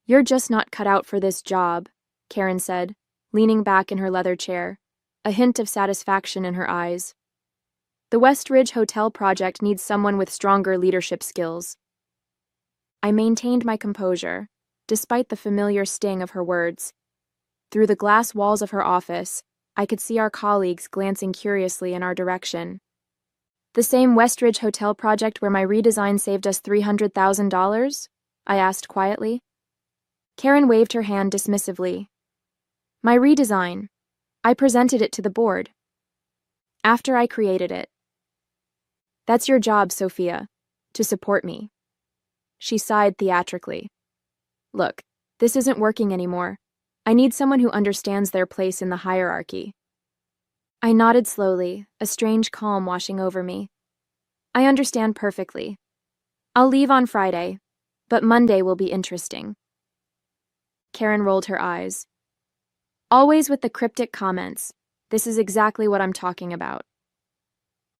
"You're just not cut out for this job," Karen said, leaning back in her leather chair, a hint of satisfaction in her eyes. "The Westridge Hotel project needs someone with stronger leadership skills." I maintained my composure, despite the familiar sting of her words. Through the glass walls of her office, I could see our colleagues glancing curiously in our direction. "The same Westridge Hotel project where my redesign saved us $300,000? I asked quietly. Karen waved her hand dismissively. "My redesign. I presented it to the board. After I created it." "That's your job, Sophia, to support me." She sighed theatrically. "Look, this isn't working anymore. I need someone who understands their place in the hierarchy." I nodded slowly, a strange calm washing over me. "I understand perfectly. I'll leave on Friday, but Monday will be interesting." Karen rolled her eyes. "Always with the cryptic comments. This is exactly what I'm talking about."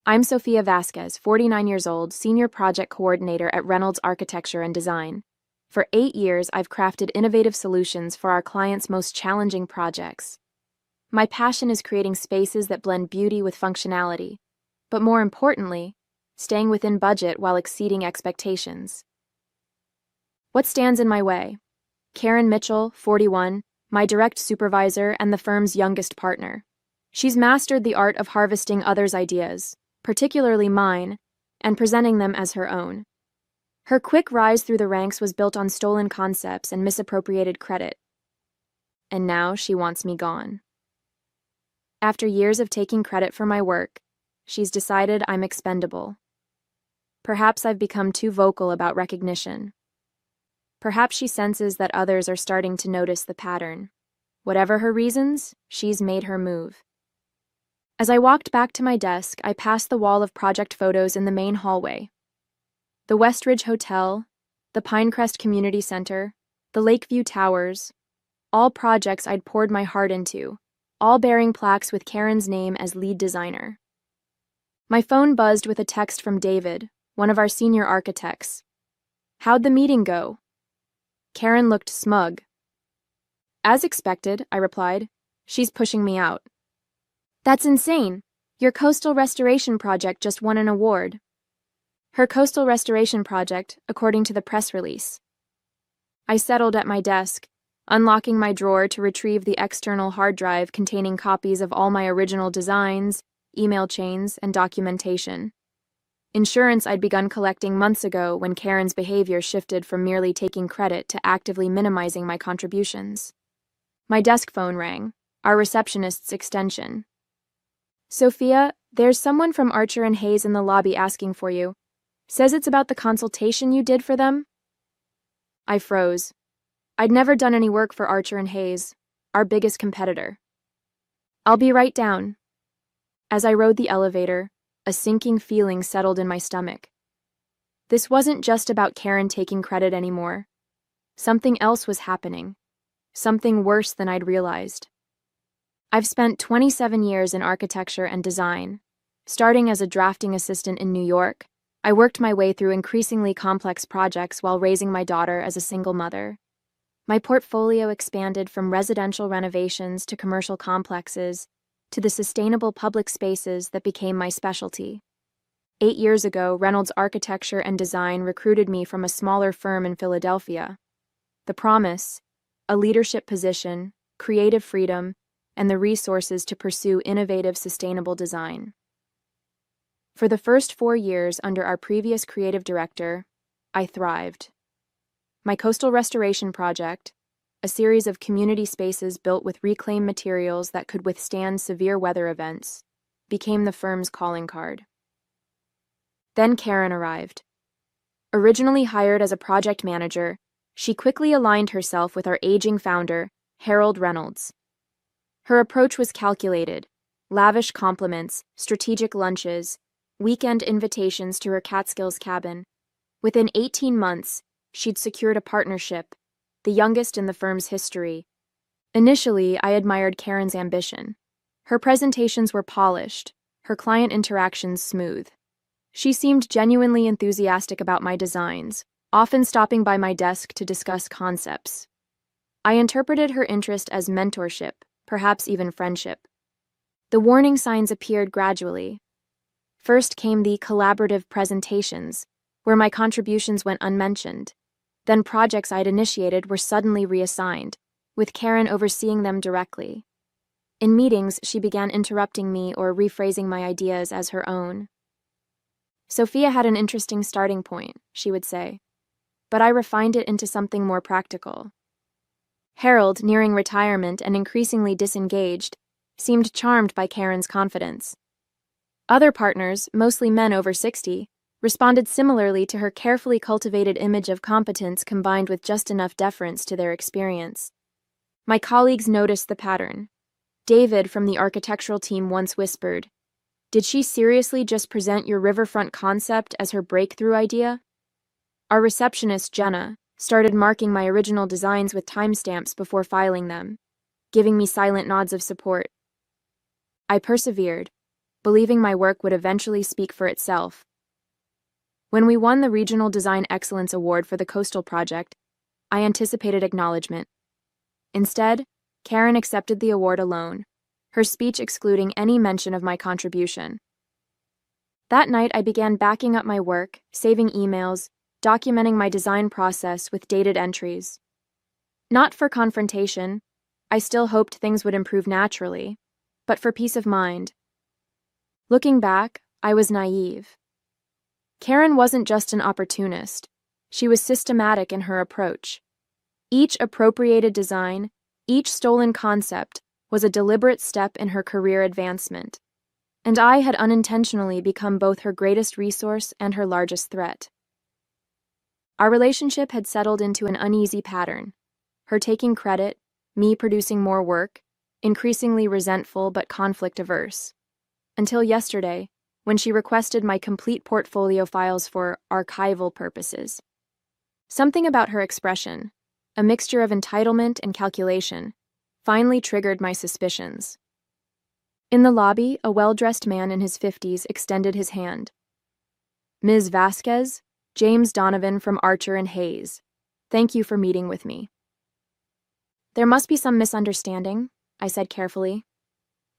"I'm Sophia Vasquez, 49 years old, Senior Project Coordinator at Reynolds Architecture and Design. For 8 years, I've crafted innovative solutions for our clients' most challenging projects. My passion is creating spaces that blend beauty with functionality, but more importantly, staying within budget while exceeding expectations. What stands in my way? Karen Mitchell, 41, my direct supervisor and the firm's youngest partner. She's mastered the art of harvesting others' ideas, particularly mine, and presenting them as her own. Her quick rise through the ranks was built on stolen concepts and misappropriated credit. And now she wants me gone. After years of taking credit for my work, she's decided I'm expendable. Perhaps I've become too vocal about recognition. Perhaps she senses that others are starting to notice the pattern. Whatever her reasons, she's made her move. As I walked back to my desk, I passed the wall of project photos in the main hallway. The Westridge Hotel, the Pinecrest Community Center, the Lakeview Towers, all projects I'd poured my heart into, all bearing plaques with Karen's name as lead designer. My phone buzzed with a text from David, one of our senior architects. "How'd the meeting go?" Karen looked smug. "As expected," I replied. "She's pushing me out." "That's insane. Your coastal restoration project just won an award." Her coastal restoration project, according to the press release. I settled at my desk, unlocking my drawer to retrieve the external hard drive containing copies of all my original designs, email chains, and documentation. Insurance I'd begun collecting months ago when Karen's behavior shifted from merely taking credit to actively minimizing my contributions. My desk phone rang, our receptionist's extension. "Sophia, there's someone from Archer and Hayes in the lobby asking for you. Says it's about the consultation you did for them." I froze. I'd never done any work for Archer and Hayes, our biggest competitor. "I'll be right down." As I rode the elevator, a sinking feeling settled in my stomach. This wasn't just about Karen taking credit anymore. Something else was happening. Something worse than I'd realized. I've spent 27 years in architecture and design. Starting as a drafting assistant in New York, I worked my way through increasingly complex projects while raising my daughter as a single mother. My portfolio expanded from residential renovations to commercial complexes to the sustainable public spaces that became my specialty. 8 years ago, Reynolds Architecture and Design recruited me from a smaller firm in Philadelphia. The promise, a leadership position, creative freedom, and the resources to pursue innovative, sustainable design. For the first 4 years under our previous creative director, I thrived. My coastal restoration project, a series of community spaces built with reclaimed materials that could withstand severe weather events, became the firm's calling card. Then Karen arrived. Originally hired as a project manager, she quickly aligned herself with our aging founder, Harold Reynolds. Her approach was calculated: lavish compliments, strategic lunches, weekend invitations to her Catskills cabin. Within 18 months, she'd secured a partnership, the youngest in the firm's history. Initially, I admired Karen's ambition. Her presentations were polished, her client interactions smooth. She seemed genuinely enthusiastic about my designs, often stopping by my desk to discuss concepts. I interpreted her interest as mentorship, perhaps even friendship. The warning signs appeared gradually. First came the collaborative presentations, where my contributions went unmentioned. Then projects I'd initiated were suddenly reassigned, with Karen overseeing them directly. In meetings, she began interrupting me or rephrasing my ideas as her own. Sophia had an interesting starting point, she would say, but I refined it into something more practical. Harold, nearing retirement and increasingly disengaged, seemed charmed by Karen's confidence. Other partners, mostly men over 60, responded similarly to her carefully cultivated image of competence combined with just enough deference to their experience. My colleagues noticed the pattern. David from the architectural team once whispered, "Did she seriously just present your riverfront concept as her breakthrough idea?" Our receptionist, Jenna, started marking my original designs with timestamps before filing them, giving me silent nods of support. I persevered, believing my work would eventually speak for itself. When we won the Regional Design Excellence Award for the Coastal Project, I anticipated acknowledgement. Instead, Karen accepted the award alone, her speech excluding any mention of my contribution. That night, I began backing up my work, saving emails, documenting my design process with dated entries. Not for confrontation, I still hoped things would improve naturally, but for peace of mind. Looking back, I was naive. Karen wasn't just an opportunist. She was systematic in her approach. Each appropriated design, each stolen concept, was a deliberate step in her career advancement, and I had unintentionally become both her greatest resource and her largest threat. Our relationship had settled into an uneasy pattern, her taking credit, me producing more work, increasingly resentful but conflict-averse. Until yesterday, when she requested my complete portfolio files for archival purposes. Something about her expression, a mixture of entitlement and calculation, finally triggered my suspicions. In the lobby, a well-dressed man in his 50s extended his hand. "Ms. Vasquez, James Donovan from Archer and Hayes. Thank you for meeting with me." "There must be some misunderstanding," I said carefully.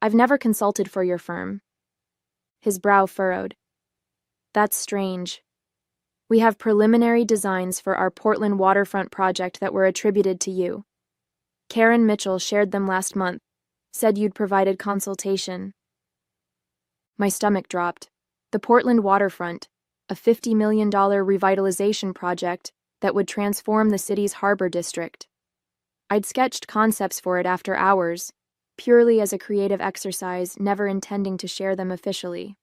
"I've never consulted for your firm." His brow furrowed. "That's strange. We have preliminary designs for our Portland waterfront project that were attributed to you. Karen Mitchell shared them last month, said you'd provided consultation." My stomach dropped. The Portland waterfront, a $50 million revitalization project that would transform the city's harbor district. I'd sketched concepts for it after hours, purely as a creative exercise, never intending to share them officially.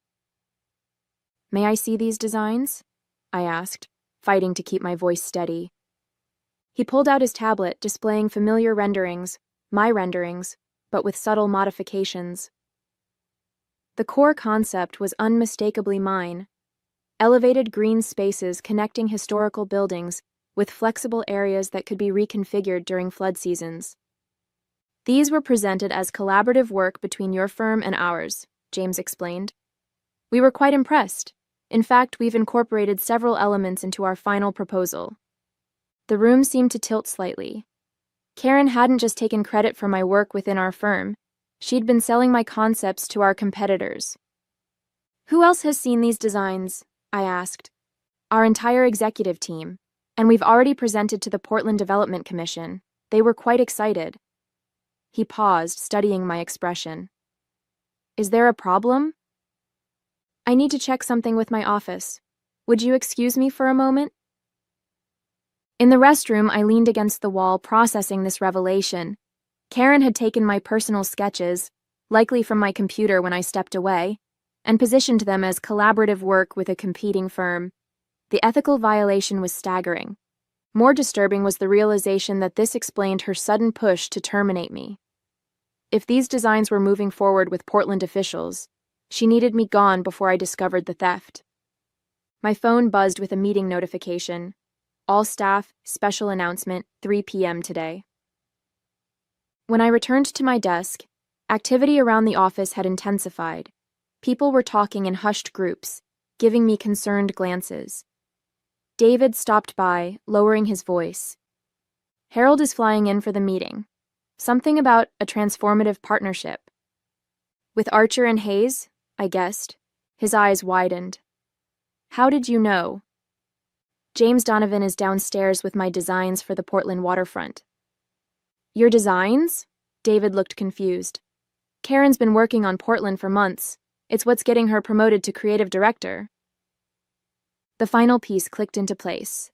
"May I see these designs?" I asked, fighting to keep my voice steady. He pulled out his tablet, displaying familiar renderings, my renderings, but with subtle modifications. The core concept was unmistakably mine: elevated green spaces connecting historical buildings with flexible areas that could be reconfigured during flood seasons. "These were presented as collaborative work between your firm and ours," James explained. "We were quite impressed. In fact, we've incorporated several elements into our final proposal." The room seemed to tilt slightly. Karen hadn't just taken credit for my work within our firm. She'd been selling my concepts to our competitors. "Who else has seen these designs?" I asked. "Our entire executive team, and we've already presented to the Portland Development Commission. They were quite excited." He paused, studying my expression. "Is there a problem?" "I need to check something with my office. Would you excuse me for a moment?" In the restroom, I leaned against the wall, processing this revelation. Karen had taken my personal sketches, likely from my computer when I stepped away, and positioned them as collaborative work with a competing firm. The ethical violation was staggering. More disturbing was the realization that this explained her sudden push to terminate me. If these designs were moving forward with Portland officials, she needed me gone before I discovered the theft. My phone buzzed with a meeting notification. "All staff, special announcement, 3 p.m. today." When I returned to my desk, activity around the office had intensified. People were talking in hushed groups, giving me concerned glances. David stopped by, lowering his voice. Harold is flying in for the meeting. Something about a transformative partnership. With Archer and Hayes, I guessed. His eyes widened. How did you know? James Donovan is downstairs with my designs for the Portland waterfront. Your designs? David looked confused. Karen's been working on Portland for months. It's what's getting her promoted to creative director. The final piece clicked into place.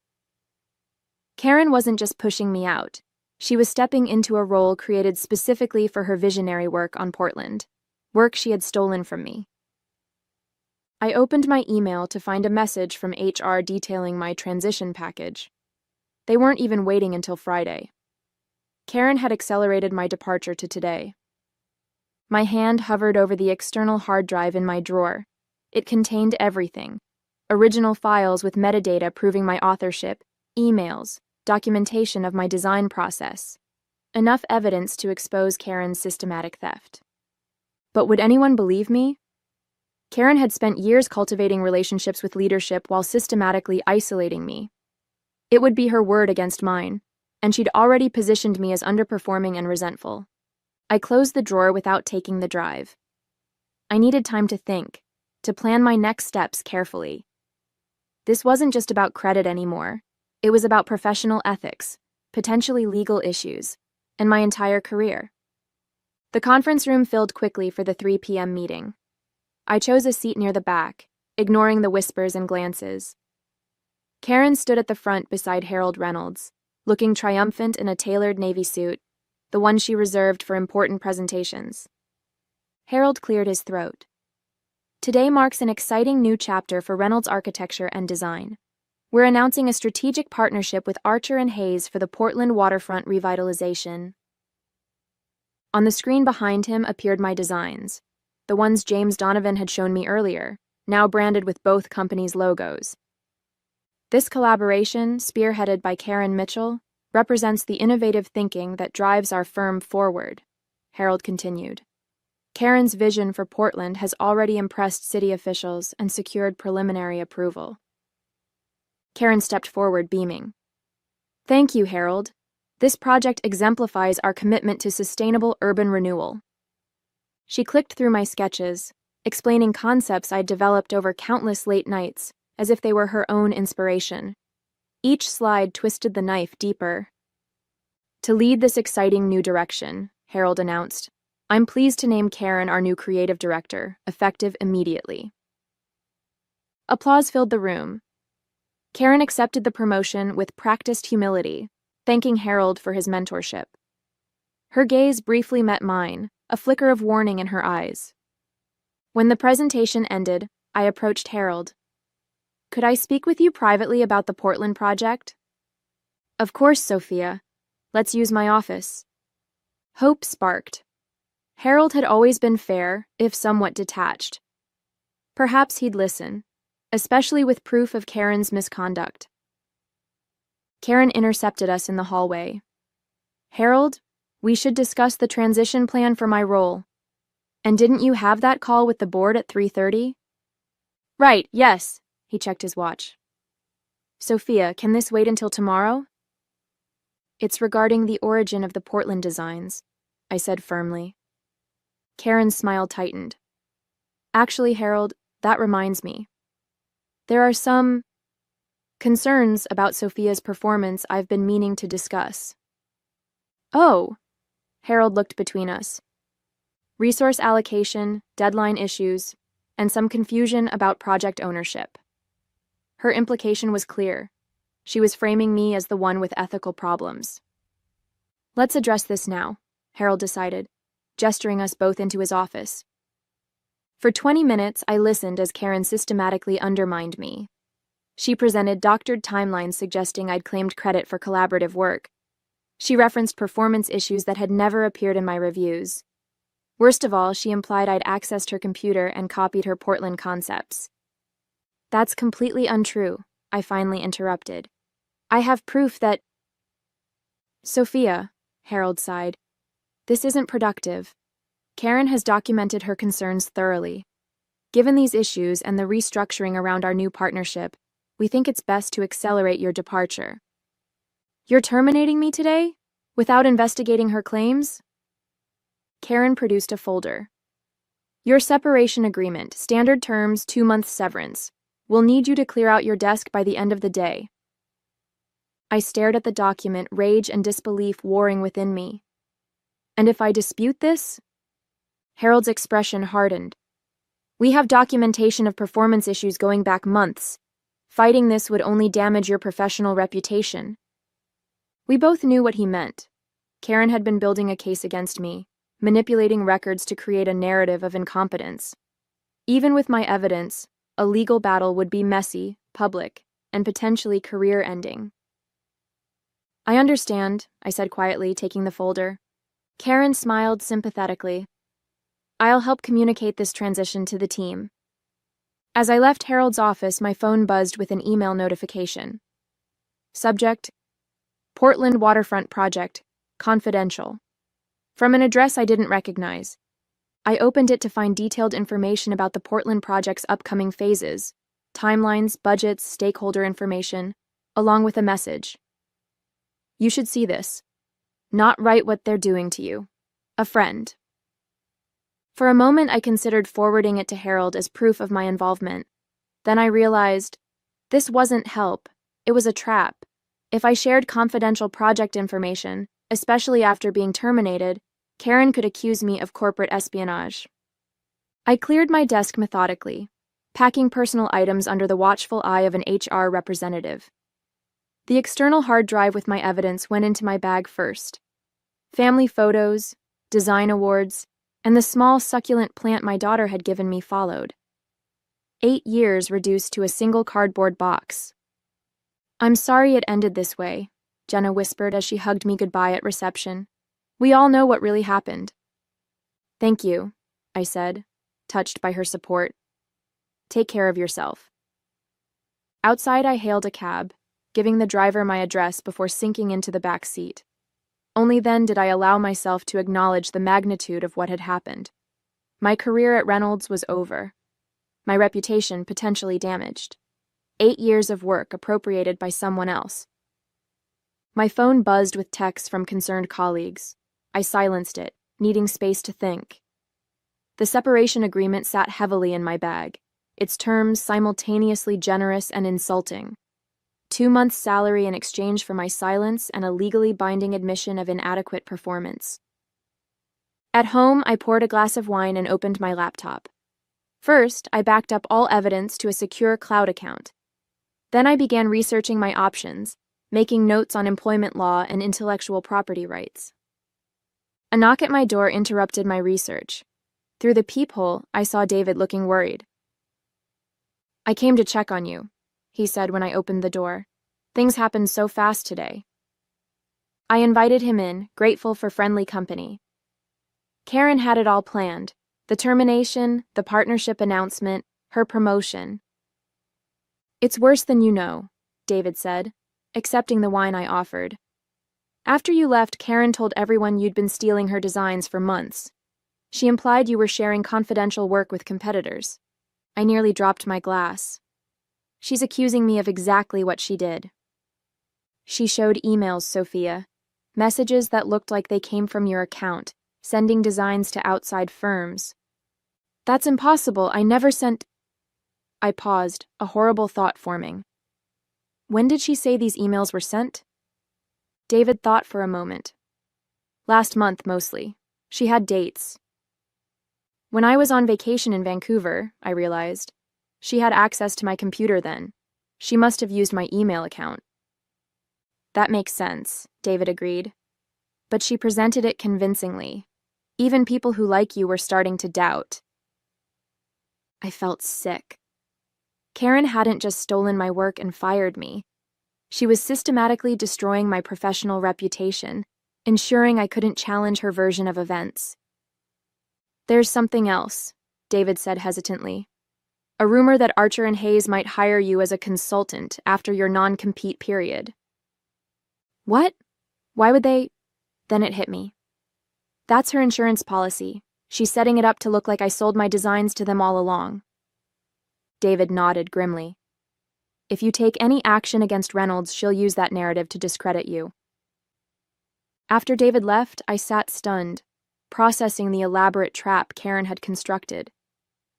Karen wasn't just pushing me out. She was stepping into a role created specifically for her visionary work on Portland, work she had stolen from me. I opened my email to find a message from HR detailing my transition package. They weren't even waiting until Friday. Karen had accelerated my departure to today. My hand hovered over the external hard drive in my drawer. It contained everything: original files with metadata proving my authorship, emails, documentation of my design process. Enough evidence to expose Karen's systematic theft. But would anyone believe me? Karen had spent years cultivating relationships with leadership while systematically isolating me. It would be her word against mine, and she'd already positioned me as underperforming and resentful. I closed the drawer without taking the drive. I needed time to think, to plan my next steps carefully. This wasn't just about credit anymore. It was about professional ethics, potentially legal issues, and my entire career. The conference room filled quickly for the 3 p.m. meeting. I chose a seat near the back, ignoring the whispers and glances. Karen stood at the front beside Harold Reynolds, looking triumphant in a tailored navy suit, the one she reserved for important presentations. Harold cleared his throat. Today marks an exciting new chapter for Reynolds Architecture and Design. We're announcing a strategic partnership with Archer and Hayes for the Portland waterfront revitalization. On the screen behind him appeared my designs, the ones James Donovan had shown me earlier, now branded with both companies' logos. This collaboration, spearheaded by Karen Mitchell, represents the innovative thinking that drives our firm forward, Harold continued. Karen's vision for Portland has already impressed city officials and secured preliminary approval. Karen stepped forward, beaming. Thank you, Harold. This project exemplifies our commitment to sustainable urban renewal. She clicked through my sketches, explaining concepts I'd developed over countless late nights, as if they were her own inspiration. Each slide twisted the knife deeper. To lead this exciting new direction, Harold announced, I'm pleased to name Karen our new creative director, effective immediately. Applause filled the room. Karen accepted the promotion with practiced humility, thanking Harold for his mentorship. Her gaze briefly met mine, a flicker of warning in her eyes. When the presentation ended, I approached Harold. Could I speak with you privately about the Portland project? Of course, Sophia. Let's use my office. Hope sparked. Harold had always been fair, if somewhat detached. Perhaps he'd listen, especially with proof of Karen's misconduct. Karen intercepted us in the hallway. Harold, we should discuss the transition plan for my role. And didn't you have that call with the board at 3:30? Right, yes. He checked his watch. Sophia, can this wait until tomorrow? It's regarding the origin of the Portland designs, I said firmly. Karen's smile tightened. Actually, Harold, that reminds me. There are some concerns about Sophia's performance I've been meaning to discuss. Oh, Harold looked between us. Resource allocation, deadline issues, and some confusion about project ownership. Her implication was clear. She was framing me as the one with ethical problems. Let's address this now, Harold decided, gesturing us both into his office. For 20 minutes, I listened as Karen systematically undermined me. She presented doctored timelines suggesting I'd claimed credit for collaborative work. She referenced performance issues that had never appeared in my reviews. Worst of all, she implied I'd accessed her computer and copied her Portland concepts. That's completely untrue, I finally interrupted. I have proof that... Sophia, Harold sighed. This isn't productive. Karen has documented her concerns thoroughly. Given these issues and the restructuring around our new partnership, we think it's best to accelerate your departure. You're terminating me today? Without investigating her claims? Karen produced a folder. Your separation agreement, standard terms, 2-month severance. We'll need you to clear out your desk by the end of the day. I stared at the document, rage and disbelief warring within me. And if I dispute this? Harold's expression hardened. We have documentation of performance issues going back months. Fighting this would only damage your professional reputation. We both knew what he meant. Karen had been building a case against me, manipulating records to create a narrative of incompetence. Even with my evidence, a legal battle would be messy, public, and potentially career-ending. I understand, I said quietly, taking the folder. Karen smiled sympathetically. I'll help communicate this transition to the team. As I left Harold's office, my phone buzzed with an email notification. Subject: Portland Waterfront Project, confidential. From an address I didn't recognize. I opened it to find detailed information about the Portland project's upcoming phases, timelines, budgets, stakeholder information, along with a message. You should see this. Not right what they're doing to you. A friend. For a moment, I considered forwarding it to Harold as proof of my involvement. Then I realized, this wasn't help. It was a trap. If I shared confidential project information, especially after being terminated, Karen could accuse me of corporate espionage. I cleared my desk methodically, packing personal items under the watchful eye of an HR representative. The external hard drive with my evidence went into my bag first. Family photos, design awards, and the small succulent plant my daughter had given me followed. 8 years reduced to a single cardboard box. I'm sorry it ended this way, Jenna whispered as she hugged me goodbye at reception. We all know what really happened. Thank you, I said, touched by her support. Take care of yourself. Outside, I hailed a cab, giving the driver my address before sinking into the back seat. Only then did I allow myself to acknowledge the magnitude of what had happened. My career at Reynolds was over. My reputation potentially damaged. 8 years of work appropriated by someone else. My phone buzzed with texts from concerned colleagues. I silenced it, needing space to think. The separation agreement sat heavily in my bag, its terms simultaneously generous and insulting. 2 months' salary in exchange for my silence and a legally binding admission of inadequate performance. At home, I poured a glass of wine and opened my laptop. First, I backed up all evidence to a secure cloud account. Then I began researching my options, making notes on employment law and intellectual property rights. A knock at my door interrupted my research. Through the peephole, I saw David looking worried. I came to check on you, he said when I opened the door. Things happened so fast today. I invited him in, grateful for friendly company. Karen had it all planned. The termination, the partnership announcement, her promotion. It's worse than you know, David said, accepting the wine I offered. After you left, Karen told everyone you'd been stealing her designs for months. She implied you were sharing confidential work with competitors. I nearly dropped my glass. She's accusing me of exactly what she did. She showed emails, Sophia. Messages that looked like they came from your account, sending designs to outside firms. That's impossible. I never sent... I paused, a horrible thought forming. When did she say these emails were sent? David thought for a moment. Last month, mostly. She had dates. When I was on vacation in Vancouver, I realized. She had access to my computer then. She must have used my email account. That makes sense, David agreed. But she presented it convincingly. Even people who like you were starting to doubt. I felt sick. Karen hadn't just stolen my work and fired me. She was systematically destroying my professional reputation, ensuring I couldn't challenge her version of events. There's something else, David said hesitantly. A rumor that Archer and Hayes might hire you as a consultant after your non-compete period. What? Why would they? Then it hit me. That's her insurance policy. She's setting it up to look like I sold my designs to them all along. David nodded grimly. If you take any action against Reynolds, she'll use that narrative to discredit you. After David left, I sat stunned, processing the elaborate trap Karen had constructed.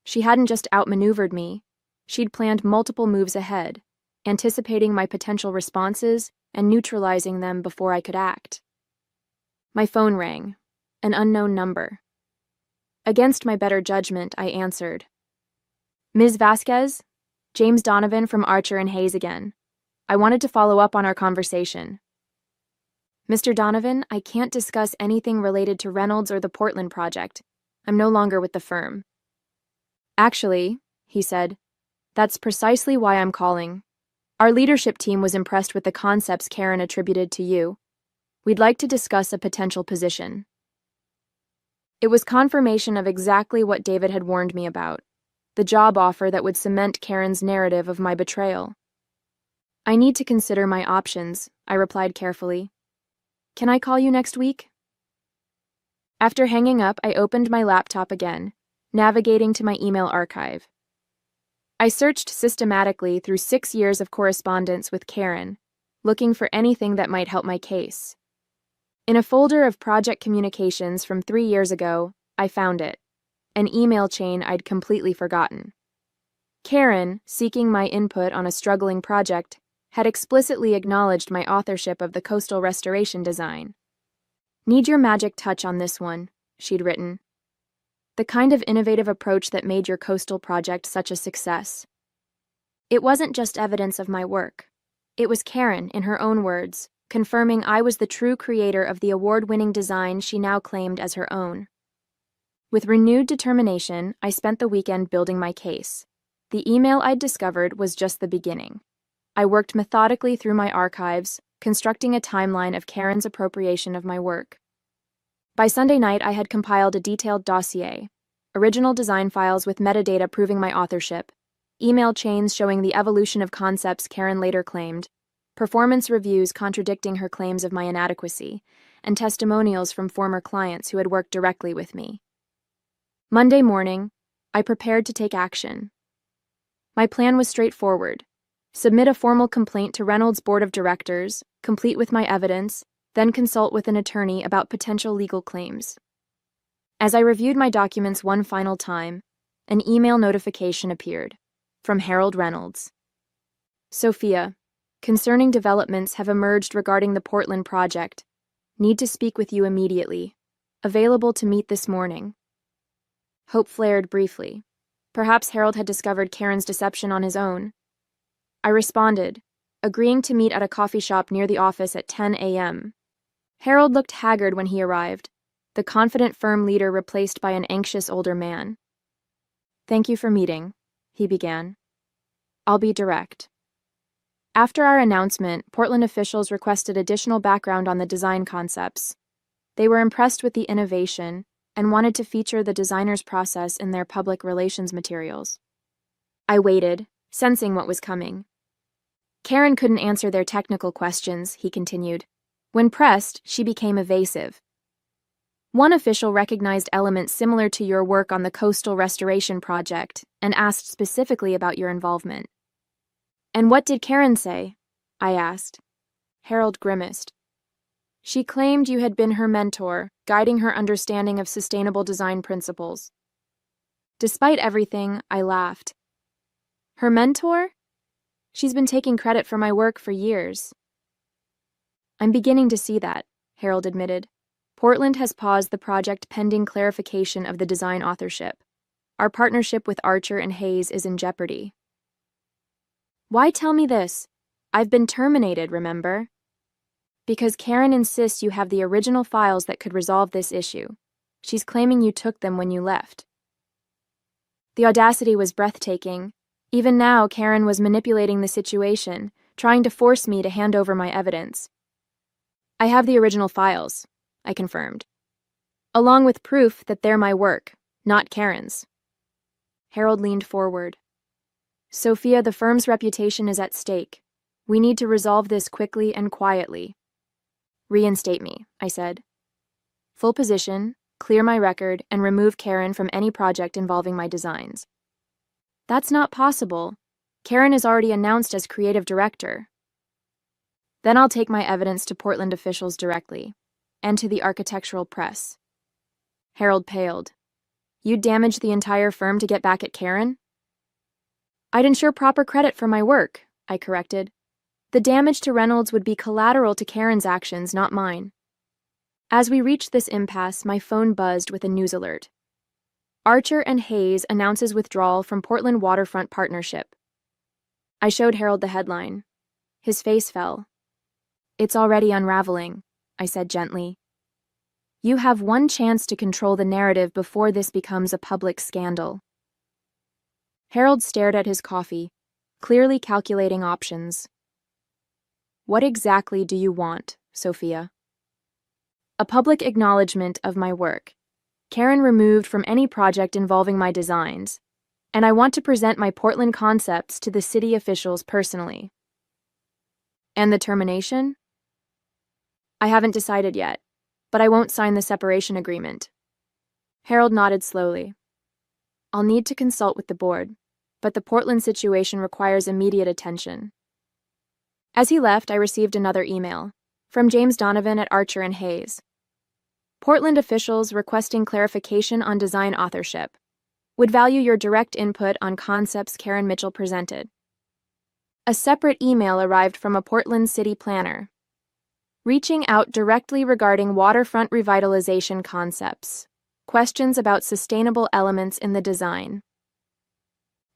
She hadn't just outmaneuvered me, she'd planned multiple moves ahead, anticipating my potential responses and neutralizing them before I could act. My phone rang, an unknown number. Against my better judgment, I answered. Ms. Vasquez? James Donovan from Archer and Hayes again. I wanted to follow up on our conversation. Mr. Donovan, I can't discuss anything related to Reynolds or the Portland project. I'm no longer with the firm. Actually, he said, that's precisely why I'm calling. Our leadership team was impressed with the concepts Karen attributed to you. We'd like to discuss a potential position. It was confirmation of exactly what David had warned me about, the job offer that would cement Karen's narrative of my betrayal. I need to consider my options, I replied carefully. Can I call you next week? After hanging up, I opened my laptop again, navigating to my email archive. I searched systematically through 6 years of correspondence with Karen, looking for anything that might help my case. In a folder of project communications from 3 years ago, I found it, an email chain I'd completely forgotten. Karen, seeking my input on a struggling project, had explicitly acknowledged my authorship of the coastal restoration design. Need your magic touch on this one, she'd written. The kind of innovative approach that made your coastal project such a success. It wasn't just evidence of my work. It was Karen, in her own words, confirming I was the true creator of the award-winning design she now claimed as her own. With renewed determination, I spent the weekend building my case. The email I'd discovered was just the beginning. I worked methodically through my archives, constructing a timeline of Karen's appropriation of my work. By Sunday night, I had compiled a detailed dossier, original design files with metadata proving my authorship, email chains showing the evolution of concepts Karen later claimed, performance reviews contradicting her claims of my inadequacy, and testimonials from former clients who had worked directly with me. Monday morning, I prepared to take action. My plan was straightforward. Submit a formal complaint to Reynolds' board of directors, complete with my evidence, then consult with an attorney about potential legal claims. As I reviewed my documents one final time, an email notification appeared, from Harold Reynolds. Sophia, concerning developments have emerged regarding the Portland project. Need to speak with you immediately. Available to meet this morning. Hope flared briefly. Perhaps Harold had discovered Karen's deception on his own. I responded, agreeing to meet at a coffee shop near the office at 10 a.m. Harold looked haggard when he arrived, the confident firm leader replaced by an anxious older man. Thank you for meeting, he began. I'll be direct. After our announcement, Portland officials requested additional background on the design concepts. They were impressed with the innovation and wanted to feature the designer's process in their public relations materials. I waited, sensing what was coming. Karen couldn't answer their technical questions, he continued. When pressed, she became evasive. One official recognized elements similar to your work on the coastal restoration project and asked specifically about your involvement. And what did Karen say? I asked. Harold grimaced. She claimed you had been her mentor, guiding her understanding of sustainable design principles. Despite everything, I laughed. Her mentor? She's been taking credit for my work for years. I'm beginning to see that, Harold admitted. Portland has paused the project pending clarification of the design authorship. Our partnership with Archer and Hayes is in jeopardy. Why tell me this? I've been terminated, remember? Because Karen insists you have the original files that could resolve this issue. She's claiming you took them when you left. The audacity was breathtaking. Even now, Karen was manipulating the situation, trying to force me to hand over my evidence. I have the original files, I confirmed, along with proof that they're my work, not Karen's. Harold leaned forward. Sophia, the firm's reputation is at stake. We need to resolve this quickly and quietly. Reinstate me, I said. Full position, clear my record, and remove Karen from any project involving my designs. That's not possible. Karen is already announced as creative director. Then I'll take my evidence to Portland officials directly. and to the architectural press. Harold paled. "You'd damage the entire firm to get back at Karen?" "I'd ensure proper credit for my work," I corrected. "The damage to Reynolds would be collateral to Karen's actions, not mine." As we reached this impasse, my phone buzzed with a news alert. Archer and Hayes announces withdrawal from Portland Waterfront Partnership. I showed Harold the headline. His face fell. "It's already unraveling," I said gently. "You have one chance to control the narrative before this becomes a public scandal." Harold stared at his coffee, clearly calculating options. "What exactly do you want, Sophia?" "A public acknowledgement of my work. Karen removed from any project involving my designs, and I want to present my Portland concepts to the city officials personally." "And the termination?" "I haven't decided yet, but I won't sign the separation agreement." Harold nodded slowly. "I'll need to consult with the board, but the Portland situation requires immediate attention." As he left, I received another email from James Donovan at Archer and Hayes. "Portland officials requesting clarification on design authorship. Would value your direct input on concepts Karen Mitchell presented." A separate email arrived from a Portland city planner, reaching out directly regarding waterfront revitalization concepts, questions about sustainable elements in the design.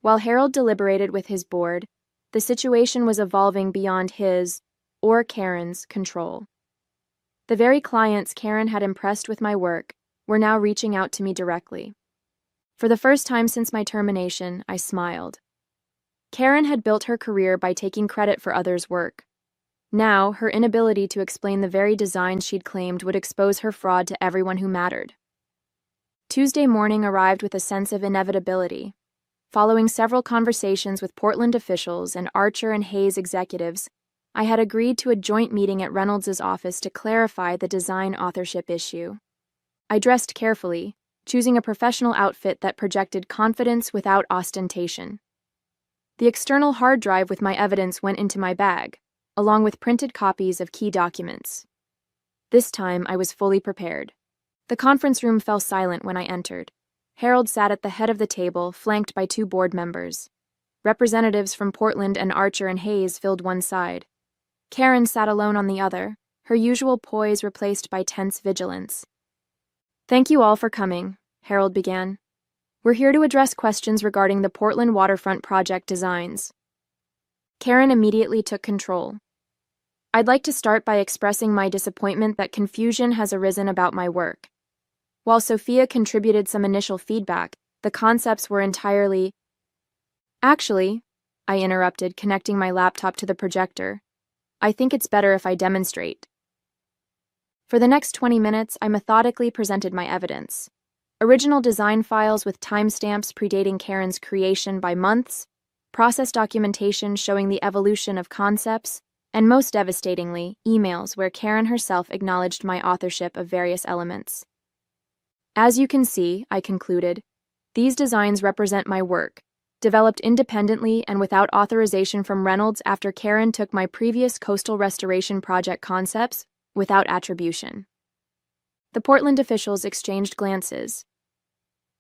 While Harold deliberated with his board, the situation was evolving beyond his, or Karen's, control. The very clients Karen had impressed with my work were now reaching out to me directly. For the first time since my termination, I smiled. Karen had built her career by taking credit for others' work. Now, her inability to explain the very designs she'd claimed would expose her fraud to everyone who mattered. Tuesday morning arrived with a sense of inevitability. Following several conversations with Portland officials and Archer and Hayes executives, I had agreed to a joint meeting at Reynolds' office to clarify the design authorship issue. I dressed carefully, choosing a professional outfit that projected confidence without ostentation. The external hard drive with my evidence went into my bag, along with printed copies of key documents. This time, I was fully prepared. The conference room fell silent when I entered. Harold sat at the head of the table, flanked by two board members. Representatives from Portland and Archer and Hayes filled one side. Karen sat alone on the other, her usual poise replaced by tense vigilance. "Thank you all for coming," Harold began. "We're here to address questions regarding the Portland waterfront project designs." Karen immediately took control. "I'd like to start by expressing my disappointment that confusion has arisen about my work. While Sophia contributed some initial feedback, the concepts were entirely—" "Actually," I interrupted, connecting my laptop to the projector, "I think it's better if I demonstrate." For the next 20 minutes, I methodically presented my evidence. Original design files with timestamps predating Karen's creation by months, process documentation showing the evolution of concepts, and most devastatingly, emails where Karen herself acknowledged my authorship of various elements. "As you can see," I concluded, "these designs represent my work, developed independently and without authorization from Reynolds after Karen took my previous coastal restoration project concepts without attribution." The Portland officials exchanged glances.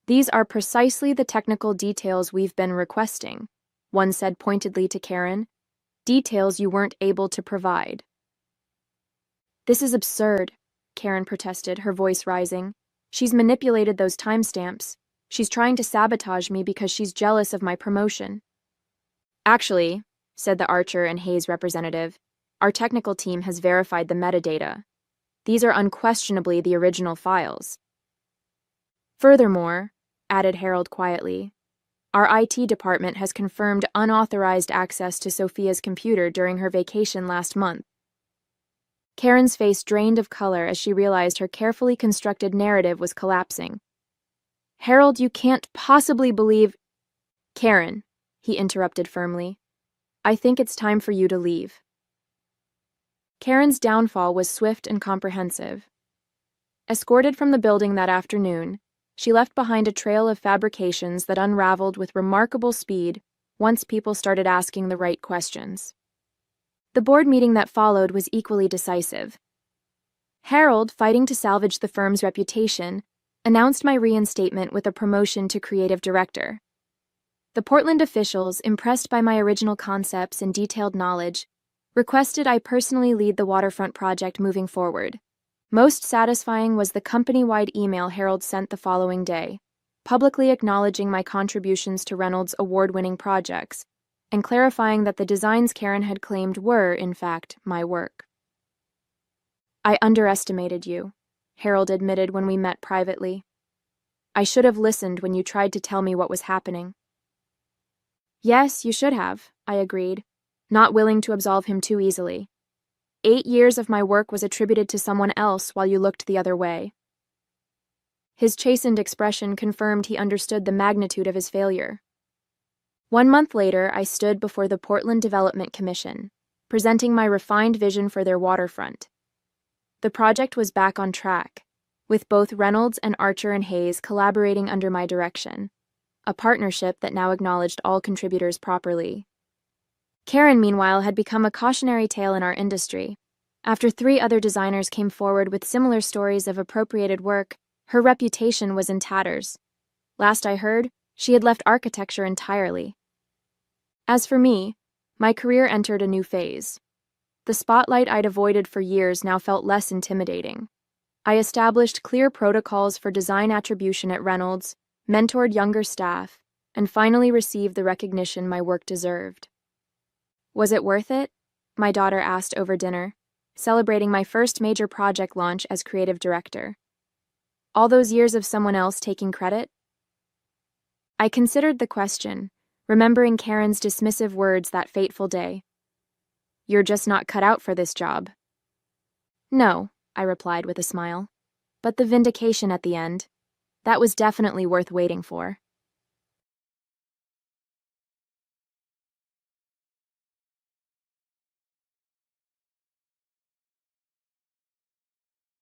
"These are precisely the technical details we've been requesting," one said pointedly to Karen, "details you weren't able to provide." "This is absurd," Karen protested, her voice rising. "She's manipulated those timestamps. She's trying to sabotage me because she's jealous of my promotion." "Actually," said the Archer and Hayes representative, "our technical team has verified the metadata. These are unquestionably the original files." "Furthermore," added Harold quietly, "our IT department has confirmed unauthorized access to Sophia's computer during her vacation last month." Karen's face drained of color as she realized her carefully constructed narrative was collapsing. "Harold, you can't possibly believe—" "Karen," he interrupted firmly, "I think it's time for you to leave." Karen's downfall was swift and comprehensive. Escorted from the building that afternoon, she left behind a trail of fabrications that unraveled with remarkable speed once people started asking the right questions. The board meeting that followed was equally decisive. Harold, fighting to salvage the firm's reputation, announced my reinstatement with a promotion to creative director. The Portland officials, impressed by my original concepts and detailed knowledge, requested I personally lead the waterfront project moving forward. Most satisfying was the company-wide email Harold sent the following day, publicly acknowledging my contributions to Reynolds' award-winning projects and clarifying that the designs Karen had claimed were, in fact, my work. "I underestimated you," Harold admitted when we met privately. "I should have listened when you tried to tell me what was happening." "Yes, you should have," I agreed, not willing to absolve him too easily. 8 years of my work was attributed to someone else while you looked the other way. His chastened expression confirmed he understood the magnitude of his failure. 1 month later, I stood before the Portland Development Commission, presenting my refined vision for their waterfront. The project was back on track, with both Reynolds and Archer and Hayes collaborating under my direction, a partnership that now acknowledged all contributors properly. Karen, meanwhile, had become a cautionary tale in our industry. After 3 other designers came forward with similar stories of appropriated work, her reputation was in tatters. Last I heard, she had left architecture entirely. As for me, my career entered a new phase. The spotlight I'd avoided for years now felt less intimidating. I established clear protocols for design attribution at Reynolds, mentored younger staff, and finally received the recognition my work deserved. "Was it worth it?" my daughter asked over dinner, celebrating my first major project launch as creative director. "All those years of someone else taking credit?" I considered the question, remembering Karen's dismissive words that fateful day. "You're just not cut out for this job." "No," I replied with a smile. "But the vindication at the end, that was definitely worth waiting for."